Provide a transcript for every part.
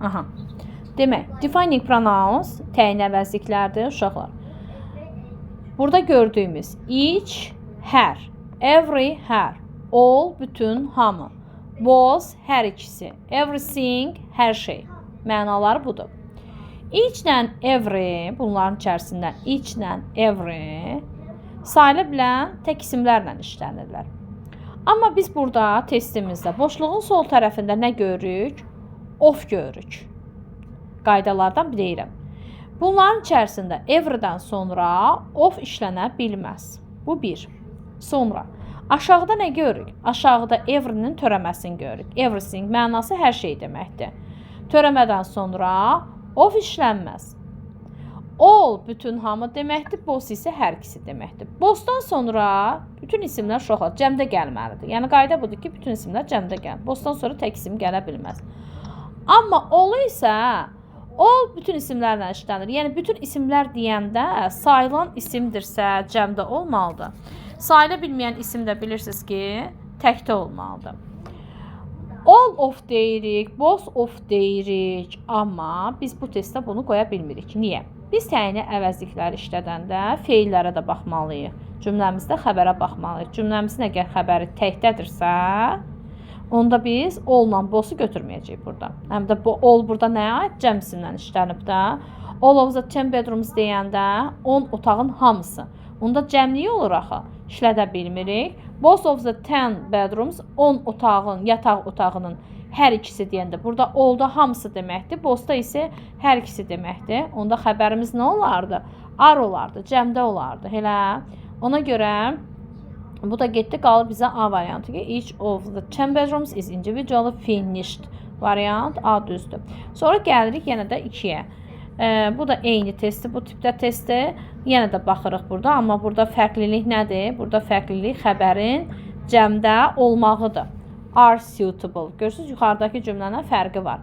Aha. Demək, defining pronouns təyin əvəzliklərdir, uşaqlar. Burada gördüyümüz each, hər, every, hər, all, bütün, hamı, was, hər ikisi, everything, hər şey. Mənaları budur. Each ilə every, bunların içərisindən each ilə every sayıla bilən tək isimlərlə işlənirlər. Amma biz burada testimizdə boşluğun sol tərəfində nə görürük? Of görürük. Qaydalardan bilirəm. Bunların içərisində everydən sonra of işlənə bilməz. Bu bir. Sonra aşağıda nə görürük? Aşağıda every'nin törəməsini görürük. Everything mənası hər şey deməkdir. Törəmədən sonra of işlənməz. All bütün hamı deməkdir, both isə hər ikisi deməkdir. Bothdan sonra bütün isimlər uşaqlar cəmdə gəlməlidir. Yəni qayda budur ki, bütün isimlər cəmdə gəlir. Bothdan sonra tək isim gələ bilməz. Amma all isə all bütün isimlərlə işlənir. Yəni bütün isimlər deyəndə sayılan isimdirsə cəmdə olmalıdır. Sayıla bilməyən isim də bilirsiniz ki, təkdə olmalıdır. All of deyirik, both of deyirik, amma biz bu testdə bunu qoya bilmirik. Niyə? Biz təyini əvəzlikləri işlədəndə feillərə də baxmalıyıq. Cümləmizdə xəbərə baxmalıyıq. Cümləmizin əgər xəbəri təkdədirsə, onda biz all-la both-u götürməyəcəyik burada. Həm də bu all burada nəyə aid? Cəm isimlə işlənib də. All of the 10 bedrooms deyəndə 10 otağın hamısı. Onda cəmliyi olur axı. İşlədə bilmirik. Both of the 10 bedrooms 10 otağın, yataq otağının hər ikisi deyəndə burada all-da hamısı deməkdir. Both-da isə hər ikisi deməkdir. Onda xəbərimiz nə olardı? Are olardı, cəmdə olardı. Elə ona görə bu da getdi qalıb bizə A variantı ki, each of the 10 bedrooms is individually finished variant A düzdür. Sonra gəlirik yenə də 2-yə. Bu da eyni testi, bu tipdə testi. Yenə də baxırıq burada, amma burada fərqlilik nədir? Burada fərqlilik xəbərin cəmdə olmağıdır. Are suitable. Görürsünüz, yuxarıdakı cümlənin fərqi var.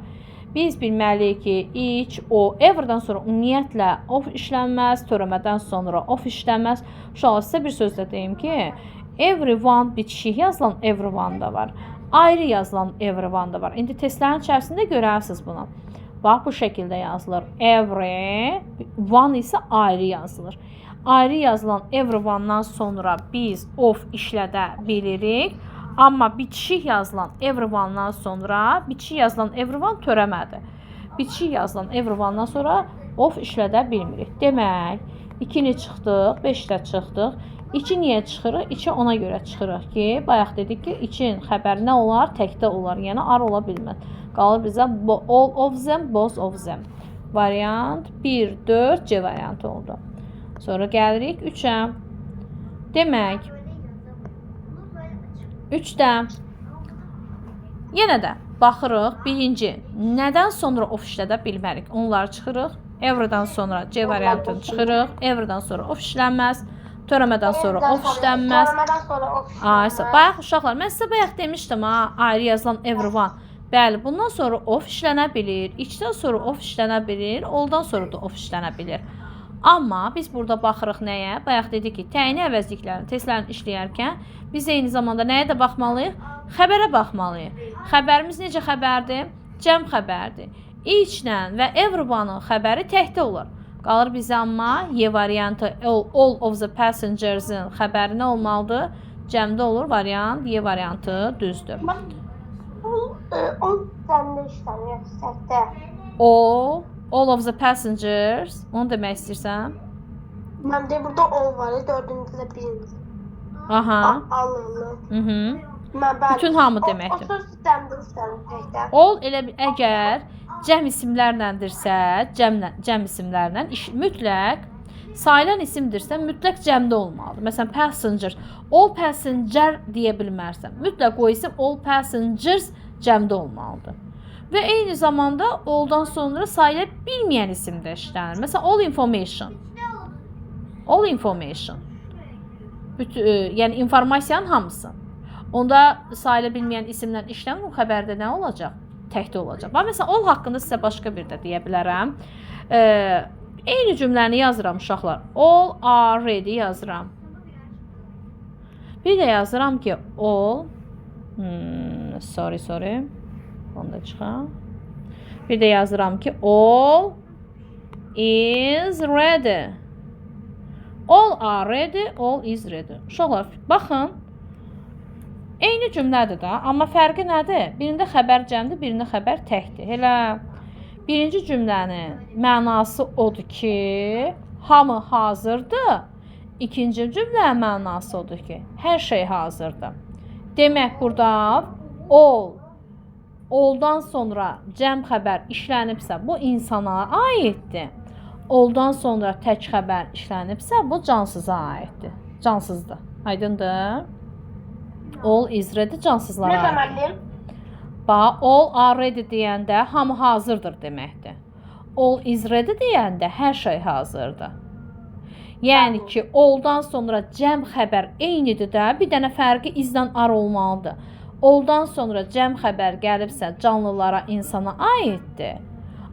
Biz bilməliyik ki, each, o, ever'dan sonra ümumiyyətlə of işlənməz, törəmədən sonra of işlənməz. Uşaqlar, sizə bir sözlə deyim ki, everyone bitişik yazılan everyone da var. Ayrı yazılan everyone da var. İndi testlərin içərisində görərsiniz bunu. Bax, bu şəkildə yazılır. Every, one isə ayrı yazılır. Ayrı yazılan everyone'dan sonra biz of işlədə bilirik. Amma bitişik yazılan everyone'dan sonra, bitişik yazılan everyone törəmədir. Bitişik yazılan everyone'dan sonra of işlədə bilmirik. Demək, 2-ni çıxdıq, 5-də çıxdıq. 2 niyə çıxırıq? 2 ona görə çıxırıq ki, bayaq dedik ki, 2-nin xəbəri nə olar? Təkdə olar. Yəni, ar ola bilməz. Qalır bizə all of them, both of them. Variant 1, 4, C variantı oldu. Sonra gəlirik 3-ə. Demək, 3-də yenə də baxırıq. Birinci, nədən sonra of işlədə bilmərik? Onları çıxırıq. Ever'dan sonra C variantını çıxırıq. Ever'dan sonra of işlənməz. Törəmədən sonra of işlənməz. Bayaq uşaqlar, mən sizə bayaq demişdim ha, ayrı yazılan everyone. Bəli, bundan sonra of işlənə bilir. İçdən sonra of işlənə bilir. Oldan sonra da of işlənə bilir. Amma biz burada baxırıq nəyə? Bayaq dedik ki, təyini əvəzliklərini, testlərini işləyərkən biz eyni zamanda nəyə də baxmalıyıq? Xəbərə baxmalıyıq. Xəbərimiz necə xəbərdir? Cəm xəbərdir. Each-lə və everyone-ın xəbəri təkdə olur. Qalır bizə amma Y variantı, all of the passengers-ın xəbəri nə olmalıdır? Cəmdə olur, variant Y variantı düzdür. O cəmdə işlənir, təkdə. All of the passengers, onu demək istəyirsən? Məndə burada all var, 4-cü də 1-ci. Aha. Alınlı. Bütün hamı deməkdir. O söz cəmdə işlənir, təkdə. All elə əgər cəm isimlərləndirsə, cəm isimlərlə mütləq sayılan isimdirsə, mütləq cəmdə olmalıdır. Məsələn, passenger, all passenger deyə bilmərsən. Mütləq o isim all passengers cəmdə olmalıdır. Və eyni zamanda all-dan sonra sayıla bilməyən isim də işlənir. Məsələn, all information. All information. Yəni informasiyanın hamısı. Onda sayıla bilməyən isimlə işlənir, o xəbərdə nə olacaq? Təkdə olacaq. Məsələn, all haqqında sizə başqa bir də deyə bilərəm. Eyni cümləni yazıram uşaqlar. All are ready yazıram. Bir də yazıram ki, all sorry. Onu da çıxam. Bir də yazıram ki, all is ready. All are ready, all is ready. Uşaqlar, baxın. Eyni cümlədir də, amma fərqi nədir? Birində xəbər cəmdir, birində xəbər təkdir. Elə birinci cümlənin mənası odur ki, hamı hazırdır. İkinci cümlənin mənası odur ki, hər şey hazırdır. Demək, burada all-dan sonra cəm xəbər işlənibsə, bu insana aiddir. All-dan sonra tək xəbər işlənibsə, bu cansıza aiddir. Cansızdır. Aydındır? All is ready cansızlara Ne aiddir. zamanlayayım? Bax, all are ready deyəndə hamı hazırdır deməkdir. All is ready deyəndə hər şey hazırdır. Yəni ki, all-dan sonra cəm xəbər eynidir də, bir dənə fərqi izdən ar olmalıdır. All-dan sonra cəm xəbər gəlibsə, canlılara, insana aiddir.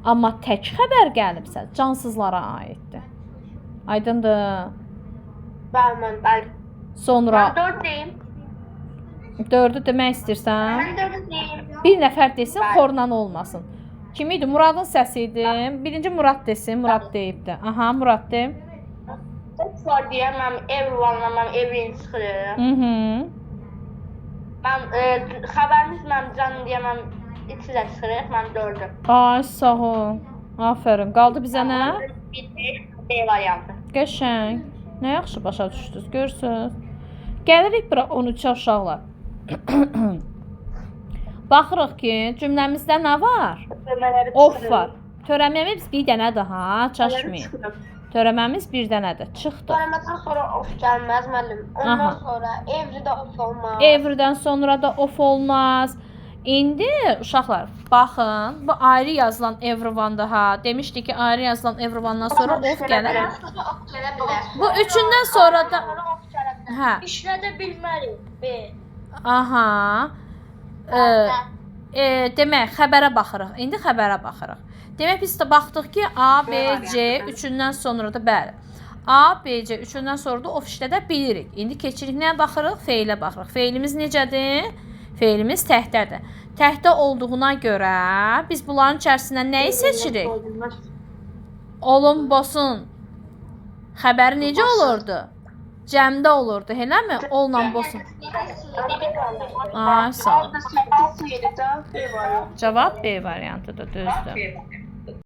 Amma tək xəbər gəlibsə, cansızlara aiddir. Aydındır? Ben Sonra 4 deyim. 4-ü demək istəyirsən? Ben 4 deyim. Bir nəfər desin, xorlan olmasın. Kim idi? Muradın səsi idi. Birinci Murad desin, Murad deyibdi. Aha, Murad de. For diyemem, everyone'la ben evin çıxırım. Ben xəbərimiz mən can diyemem, içilə çıxırıq, mən 4'üm. Ay, sağ ol. Aferin. Qaldı bizə nə? B variantı. Qəşəng. Nə yaxşı başa düşdünüz, görürsünüz. Gəlirik bura 13 uşaqlar. Baxırıq ki, cümləmizdə nə var? Of var. Törəməmiz bir dənə daha, çaşmayın. Törəməmiz bir dənədir. Çıxdı. Törəmədən sonra of gəlməz müəllim. Ondan sonra everydə of olmaz. Everydən sonra da of olmaz. İndi uşaqlar, baxın, bu ayrı yazılan everyone-da ha. Demişdik ki, ayrı yazılan everyone-dan sonra of gəlir. Bu üçündən sonra da hə. İşlədə bilmərik. B. Aha. Demək, xəbərə baxırıq. İndi xəbərə baxırıq. Demək, biz də baxdıq ki, A, B, C üçündən sonra da bəli. A, B, C üçündən sonra da of işlədə bilirik. İndi keçirik nəyə baxırıq? Feilə baxırıq. Feilimiz necədir? Feilimiz təhdədir. Təhdə olduğuna görə biz bunların içərisindən nəyi seçirik? Olun-bosun. Xəbəri necə olurdu? Cəmdə olurdu, eləmi? Olla bosun. Ay, sağ ol. Cavab B variantıdır, düzdür.